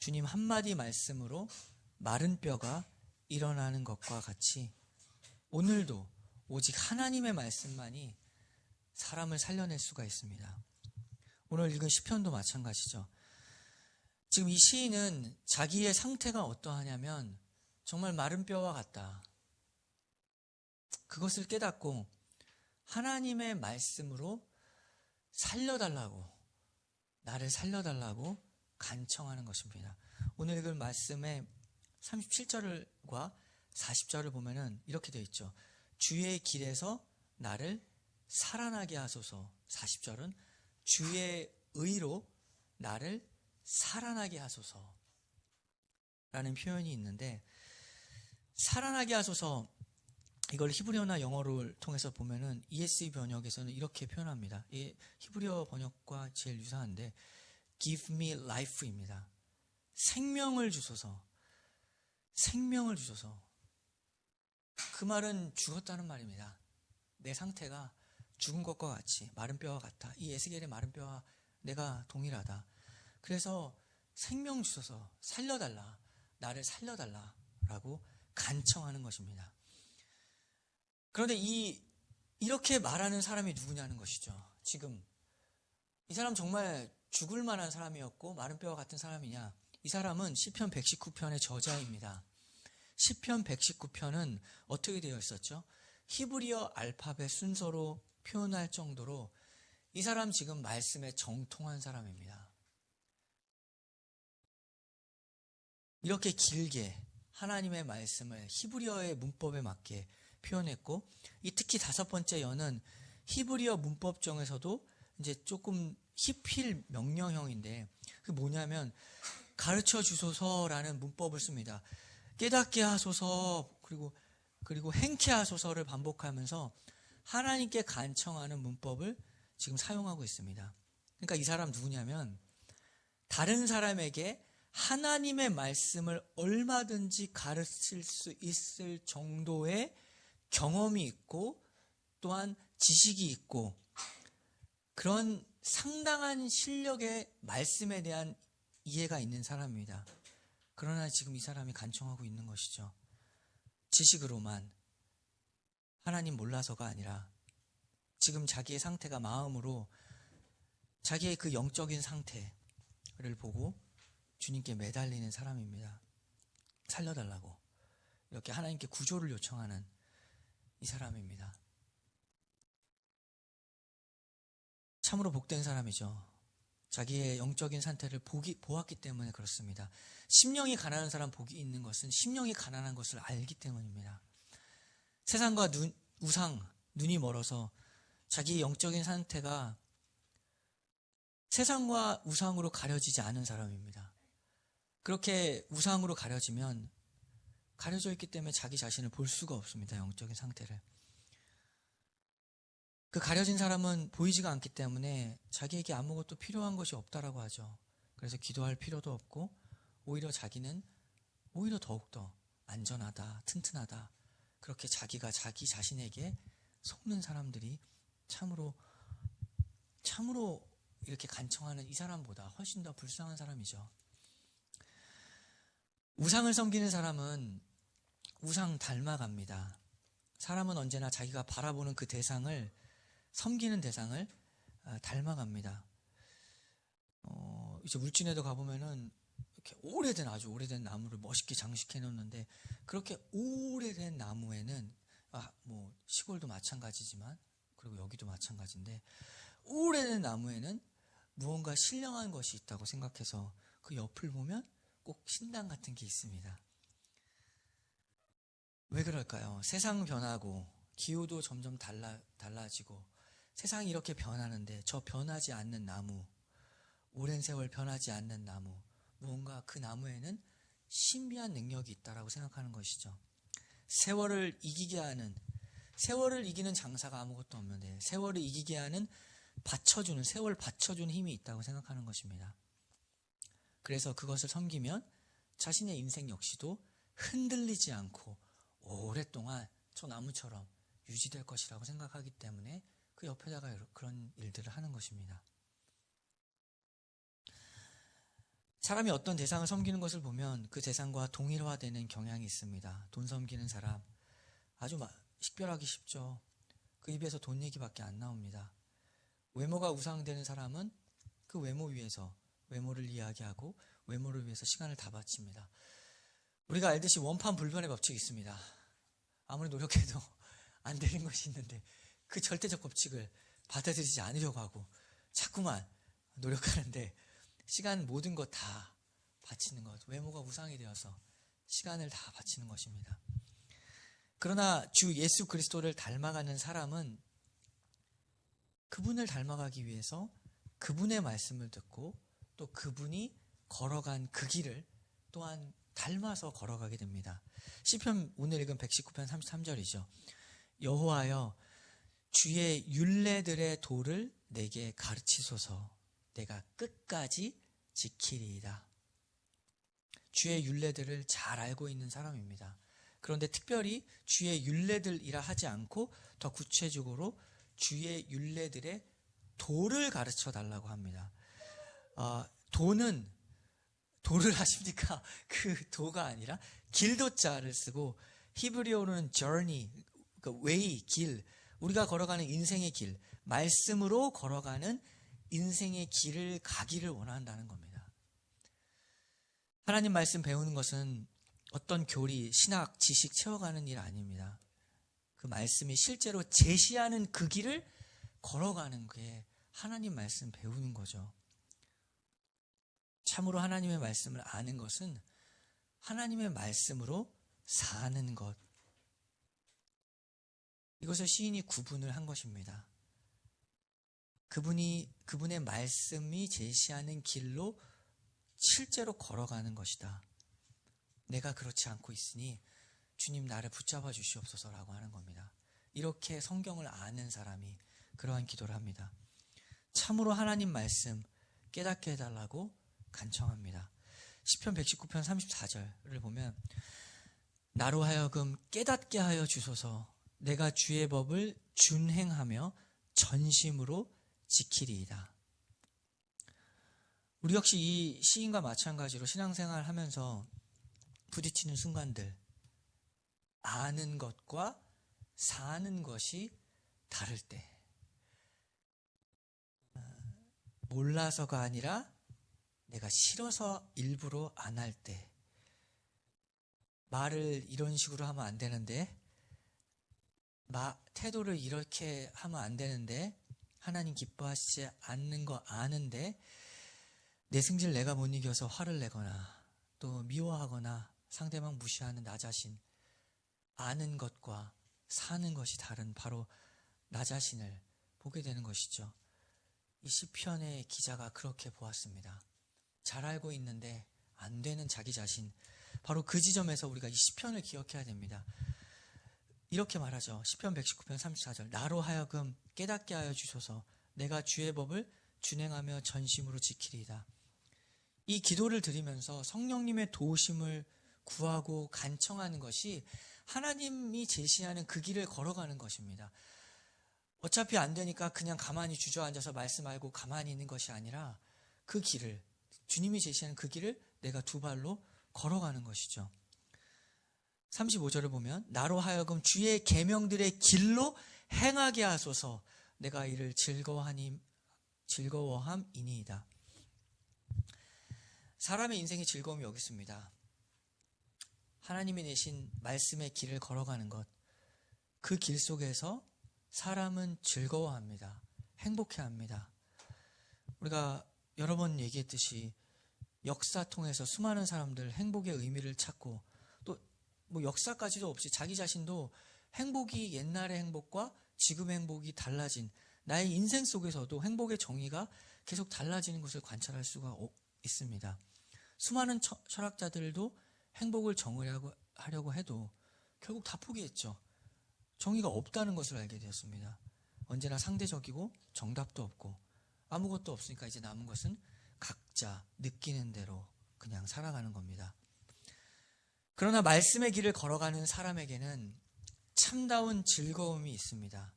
주님 한마디 말씀으로 마른 뼈가 일어나는 것과 같이 오늘도 오직 하나님의 말씀만이 사람을 살려낼 수가 있습니다. 오늘 읽은 시편도 마찬가지죠. 지금 이 시인은 자기의 상태가 어떠하냐면 정말 마른 뼈와 같다. 그것을 깨닫고 하나님의 말씀으로 살려달라고, 나를 살려달라고 간청하는 것입니다. 오늘 읽을 말씀의 37절과 40절을 보면은 이렇게 되어 있죠. 주의 길에서 나를 살아나게 하소서. 40절은 주의 의로 나를 살아나게 하소서 라는 표현이 있는데, 살아나게 하소서, 이걸 히브리어나 영어를 통해서 보면은 ESV 번역에서는 이렇게 표현합니다. 이 히브리어 번역과 제일 유사한데 Give me life입니다. 생명을 주소서. 생명을 주소서. 그 말은 죽었다는 말입니다. 내 상태가 죽은 것과 같이 마른 뼈와 같아. 이 에스겔의 마른 뼈와 내가 동일하다. 그래서 생명 주소서, 살려달라, 나를 살려달라 라고 간청하는 것입니다. 그런데 이렇게 말하는 사람이 누구냐는 것이죠. 지금 이 사람 정말 죽을 만한 사람이었고 마른 뼈와 같은 사람이냐? 이 사람은 시편 119편의 저자입니다. 시편 119편은 어떻게 되어 있었죠? 히브리어 알파벳 순서로 표현할 정도로 이 사람 지금 말씀에 정통한 사람입니다. 이렇게 길게 하나님의 말씀을 히브리어의 문법에 맞게 표현했고, 이 특히 5번째 여는 히브리어 문법정에서도 이제 조금 히필 명령형인데, 그게 뭐냐면 가르쳐 주소서라는 문법을 씁니다. 깨닫게 하소서, 그리고 행케 하소서를 반복하면서 하나님께 간청하는 문법을 지금 사용하고 있습니다. 그러니까 이 사람 누구냐면 다른 사람에게 하나님의 말씀을 얼마든지 가르칠 수 있을 정도의 경험이 있고 또한 지식이 있고 그런 상당한 실력의 말씀에 대한 이해가 있는 사람입니다. 그러나 지금 이 사람이 간청하고 있는 것이죠. 지식으로만, 하나님 몰라서가 아니라 지금 자기의 상태가 마음으로 자기의 그 영적인 상태를 보고 주님께 매달리는 사람입니다. 살려달라고 이렇게 하나님께 구조를 요청하는 이 사람입니다. 참으로 복된 사람이죠. 자기의 영적인 상태를 보았기 때문에 그렇습니다. 심령이 가난한 사람 복이 있는 것은 심령이 가난한 것을 알기 때문입니다. 세상과 눈이 멀어서 자기의 영적인 상태가 세상과 우상으로 가려지지 않은 사람입니다. 그렇게 우상으로 가려지면 가려져 있기 때문에 자기 자신을 볼 수가 없습니다. 영적인 상태를. 그 가려진 사람은 보이지가 않기 때문에 자기에게 아무것도 필요한 것이 없다라고 하죠. 그래서 기도할 필요도 없고 오히려 자기는 오히려 더욱더 안전하다, 튼튼하다, 그렇게 자기가 자기 자신에게 속는 사람들이 참으로 이렇게 간청하는 이 사람보다 훨씬 더 불쌍한 사람이죠. 우상을 섬기는 사람은 우상 닮아갑니다. 사람은 언제나 자기가 바라보는 그 대상을, 섬기는 대상을 닮아갑니다. 이제 울진에도 가보면은 이렇게 아주 오래된 나무를 멋있게 장식해 놓는데, 그렇게 오래된 나무에는 뭐 시골도 마찬가지지만 그리고 여기도 마찬가지인데, 오래된 나무에는 무언가 신령한 것이 있다고 생각해서 그 옆을 보면 꼭 신당 같은 게 있습니다. 왜 그럴까요? 세상 변하고 기후도 점점 달라지고 세상이 이렇게 변하는데 저 변하지 않는 나무, 오랜 세월 변하지 않는 나무, 무언가 그 나무에는 신비한 능력이 있다라고 생각하는 것이죠. 세월을 이기는 장사가 아무것도 없는데 세월을 이기게 하는 세월 받쳐주는 힘이 있다고 생각하는 것입니다. 그래서 그것을 섬기면 자신의 인생 역시도 흔들리지 않고 오랫동안 저 나무처럼 유지될 것이라고 생각하기 때문에 그 옆에다가 그런 일들을 하는 것입니다. 사람이 어떤 대상을 섬기는 것을 보면 그 대상과 동일화되는 경향이 있습니다. 돈 섬기는 사람 아주 식별하기 쉽죠. 그 입에서 돈 얘기밖에 안 나옵니다. 외모가 우상되는 사람은 그 외모 위에서 외모를 이야기하고 외모를 위해서 시간을 다 바칩니다. 우리가 알듯이 원판불변의 법칙이 있습니다. 아무리 노력해도 안 되는 것이 있는데 그 절대적 법칙을 받아들이지 않으려고 하고 자꾸만 노력하는데 시간 모든 것 다 바치는 것, 외모가 우상이 되어서 시간을 다 바치는 것입니다. 그러나 주 예수 그리스도를 닮아가는 사람은 그분을 닮아가기 위해서 그분의 말씀을 듣고 또 그분이 걸어간 그 길을 또한 닮아서 걸어가게 됩니다. 시편 오늘 읽은 119편 33절이죠. 여호와여 주의 율례들의 도를 내게 가르치소서 내가 끝까지 지키리이다. 주의 율례들을 잘 알고 있는 사람입니다. 그런데 특별히 주의 율례들이라 하지 않고 더 구체적으로 주의 율례들의 도를 가르쳐 달라고 합니다. 도는 도를 아십니까? 그 도가 아니라 길도자를 쓰고 히브리어로는 journey, 그 way, 길, 우리가 걸어가는 인생의 길, 말씀으로 걸어가는 인생의 길을 가기를 원한다는 겁니다. 하나님 말씀 배우는 것은 어떤 교리, 신학, 지식 채워가는 일 아닙니다. 그 말씀이 실제로 제시하는 그 길을 걸어가는 게 하나님 말씀 배우는 거죠. 참으로 하나님의 말씀을 아는 것은 하나님의 말씀으로 사는 것. 이것을 시인이 구분을 한 것입니다. 그분의 말씀이 제시하는 길로 실제로 걸어가는 것이다. 내가 그렇지 않고 있으니 주님 나를 붙잡아 주시옵소서라고 하는 겁니다. 이렇게 성경을 아는 사람이 그러한 기도를 합니다. 참으로 하나님 말씀 깨닫게 해달라고 간청합니다. 시편 119편 34절을 보면 나로 하여금 깨닫게 하여 주소서 내가 주의 법을 준행하며 전심으로 지키리이다. 우리 역시 이 시인과 마찬가지로 신앙생활을 하면서 부딪히는 순간들, 아는 것과 사는 것이 다를 때, 몰라서가 아니라 내가 싫어서 일부러 안 할 때, 말을 이런 식으로 하면 안 되는데, 태도를 이렇게 하면 안 되는데, 하나님 기뻐하시지 않는 거 아는데, 내 승질 내가 못 이겨서 화를 내거나, 또 미워하거나, 상대방 무시하는 나 자신, 아는 것과 사는 것이 다른 바로 나 자신을 보게 되는 것이죠. 이 시편의 기자가 그렇게 보았습니다. 잘 알고 있는데 안 되는 자기 자신, 바로 그 지점에서 우리가 이 시편을 기억해야 됩니다. 이렇게 말하죠. 시편 119편 34절 나로 하여금 깨닫게 하여 주소서 내가 주의 법을 준행하며 전심으로 지키리이다. 이 기도를 드리면서 성령님의 도우심을 구하고 간청하는 것이 하나님이 제시하는 그 길을 걸어가는 것입니다. 어차피 안 되니까 그냥 가만히 주저앉아서 말씀 알고 가만히 있는 것이 아니라 그 길을, 주님이 제시하는 그 길을 내가 두 발로 걸어가는 것이죠. 35절을 보면 나로 하여금 주의 계명들의 길로 행하게 하소서 내가 이를 즐거워함이니이다. 사람의 인생의 즐거움이 여기 있습니다. 하나님이 내신 말씀의 길을 걸어가는 것, 그 길 속에서 사람은 즐거워합니다. 행복해합니다. 우리가 여러 번 얘기했듯이 역사 통해서 수많은 사람들 행복의 의미를 찾고 또 뭐 역사까지도 없이 자기 자신도 행복이 옛날의 행복과 지금의 행복이 달라진 나의 인생 속에서도 행복의 정의가 계속 달라지는 것을 관찰할 수가 있습니다. 수많은 철학자들도 행복을 정의하려고 해도 결국 다 포기했죠. 정의가 없다는 것을 알게 되었습니다. 언제나 상대적이고 정답도 없고 아무것도 없으니까 이제 남은 것은 각자 느끼는 대로 그냥 살아가는 겁니다. 그러나 말씀의 길을 걸어가는 사람에게는 참다운 즐거움이 있습니다.